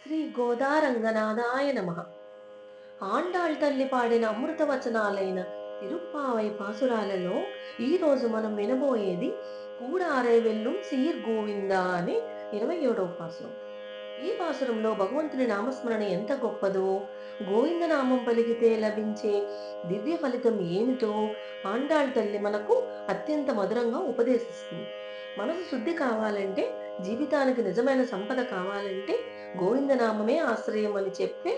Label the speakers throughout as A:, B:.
A: శ్రీ గోదారంగనాథాయ నమ. ఆండాళ్ తల్లి పాడిన అమృత వచనాలైన తిరుప్పావై పాసురాలలో ఈరోజు మనం వినబోయేది కూడారే వెల్లుం సీర్ గోవిందా అనే 27వ పాసురం. ఈ పాసురంలో భగవంతుని నామస్మరణ ఎంత గొప్పదో, గోవింద నామం పలికితే లభించే దివ్య ఫలితం ఏమిటో ఆండాళ్ తల్లి మనకు అత్యంత మధురంగా ఉపదేశిస్తుంది. మనసు శుద్ధి కావాలంటే, జీవితానికి నిజమైన సంపద కావాలంటే గోవిందనామమే ఆశ్రయం అని చెప్పే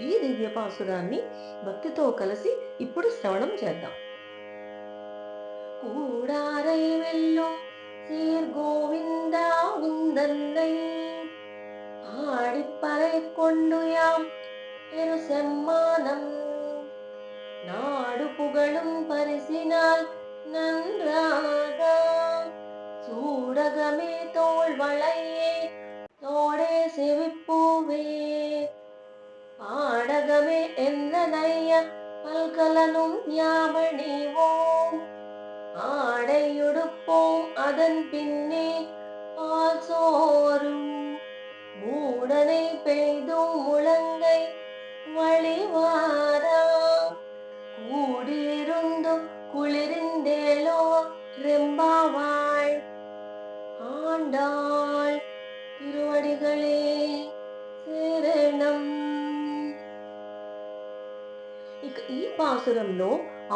A: ఈ దివ్య పాసురాన్ని భక్తితో కలిసి ఇప్పుడు శ్రవణం చేద్దాం. కూడారై వెల్లుం சீர் கோவிந்தா உந்தன்னை ஆடிப்பறை கொண்டு யாம் பெரு செம்மானம் நாடு புகழும் பரிசினால் நன்றாக சூடகமே தோள் வளையே தோடே செவிப்பூவே பாடகமே என்னதைய பல்கலனும் ஞாபணிவோம் ஆடையுடுப்போம் அதன் பின்னே பால் சோறும் மூடனை பெய்தும் முழங்கை வழிவாரா கூடியிருந்து குளிரிந்தேலோ ரெம்பாவாய் ஆண்டாள் திருவடிகளே శరణం. ఇక ఈ పాసురంలో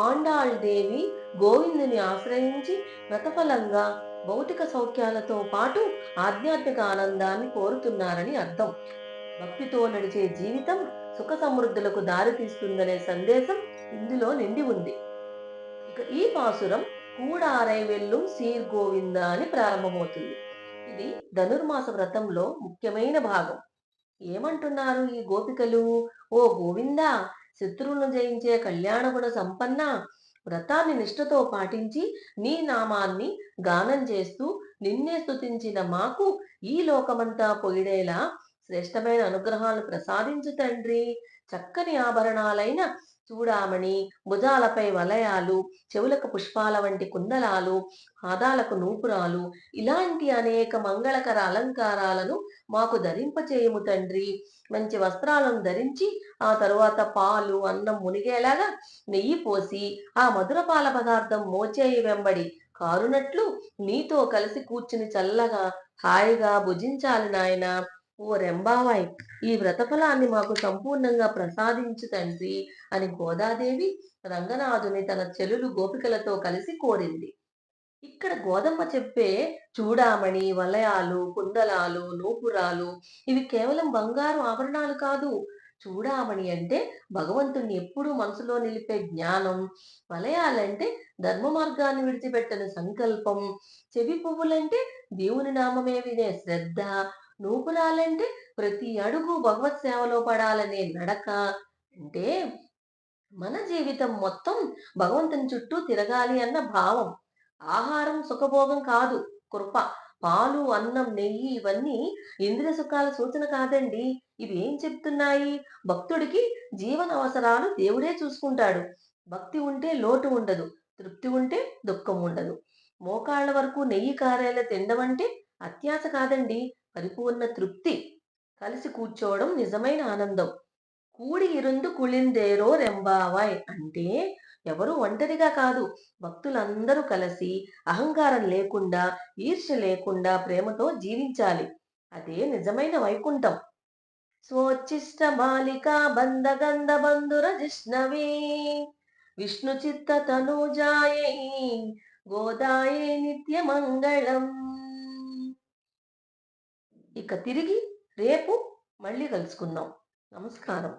A: ఆండాళ్ దేవి గోవిందుని ఆశ్రయించి వ్రతఫలంగా భౌతిక సౌఖ్యాలతో పాటు ఆధ్యాత్మిక ఆనందాన్ని కోరుతున్నారని అర్థం. భక్తితో నడిచే జీవితం సుఖ సమృద్ధులకు దారితీస్తుందనే సందేశం ఇందులో నిండి ఉంది. ఇక ఈ పాసురం కూడారై వెల్లుం సీర్ గోవింద అని ప్రారంభమవుతుంది. ఇది ధనుర్మాస వ్రతంలో ముఖ్యమైన భాగం. ఏమంటున్నారు ఈ గోపికలు? ఓ గోవిందా, శత్రువులను జయించే కళ్యాణగుణ సంపన్న, వ్రతాన్ని నిష్ఠతో పాటించి నీ నామాన్ని గానం చేస్తూ నిన్నే స్తుతించిన మాకు ఈ లోకమంతా పొగిడేలా శ్రేష్టమైన అనుగ్రహాలు ప్రసాదించు తండ్రి. చక్కని ఆభరణాలైన చూడామణి, భుజాలపై వలయాలు, చెవులకు పుష్పాల వంటి కుందలాలు, పాదాలకు నూపురాలు, ఇలాంటి అనేక మంగళకర అలంకారాలను మాకు ధరింపచేయము తండ్రి. మంచి వస్త్రాలను ధరించి ఆ తరువాత పాలు అన్నం మునిగేలాగా నెయ్యి పోసి ఆ మధుర పాల పదార్థం మోచేయి వెంబడి కారునట్లు నీతో కలిసి కూర్చుని చల్లగా హాయిగా భుజించాలి నాయన. ఓ రెంబావాయ్, ఈ వ్రతఫలాన్ని మాకు సంపూర్ణంగా ప్రసాదించు తండ్రి అని గోదాదేవి రంగనాథుని తన చెలులు గోపికలతో కలిసి కోరింది. ఇక్కడ గోదమ్మ చెప్పే చూడామణి, వలయాలు, కుందలాలు, నూపురాలు ఇవి కేవలం బంగారు ఆభరణాలు కాదు. చూడామణి అంటే భగవంతుణ్ణి ఎప్పుడూ మనసులో నిలిపే జ్ఞానం, వలయాలంటే ధర్మ మార్గాన్ని విడిచిపెట్టని సంకల్పం, చెవి పువ్వులంటే దేవుని నామమే వినే శ్రద్ధ, నూపురాలంటే ప్రతి అడుగు భగవత్ సేవలో పడాలనే నడక. అంటే మన జీవితం మొత్తం భగవంతుని చుట్టూ తిరగాలి అన్న భావం. ఆహారం సుఖభోగం కాదు, కృప. పాలు, అన్నం, నెయ్యి ఇవన్నీ ఇంద్రియ సుఖాల సూచన కాదండి. ఇవి ఏం చెప్తున్నాయి? భక్తుడికి జీవన అవసరాలు దేవుడే చూసుకుంటాడు. భక్తి ఉంటే లోటు ఉండదు, తృప్తి ఉంటే దుఃఖం ఉండదు. మోకాళ్ళ వరకు నెయ్యి కారేలా తినడం అంటే అత్యాశ కాదండి, పరిపూర్ణ తృప్తి. కలిసి కూర్చోవడం నిజమైన ఆనందం. కూడి ఇరుందు కుళిందేరో రెంబావాయ్ అంటే ఎవరు ఒంటరిగా కాదు, భక్తులందరూ కలిసి అహంకారం లేకుండా, ఈర్ష్య లేకుండా ప్రేమతో జీవించాలి. అదే నిజమైన వైకుంఠం. స్వోచ్చిష్ట బాలికా బంధగంధ బంధుర జిష్ణవే విష్ణు చిత్త తనూజాయై గోదాయే నిత్య మంగళం. ఇక తిరిగి రేపు మళ్ళీ కలుసుకుందాం. నమస్కారం.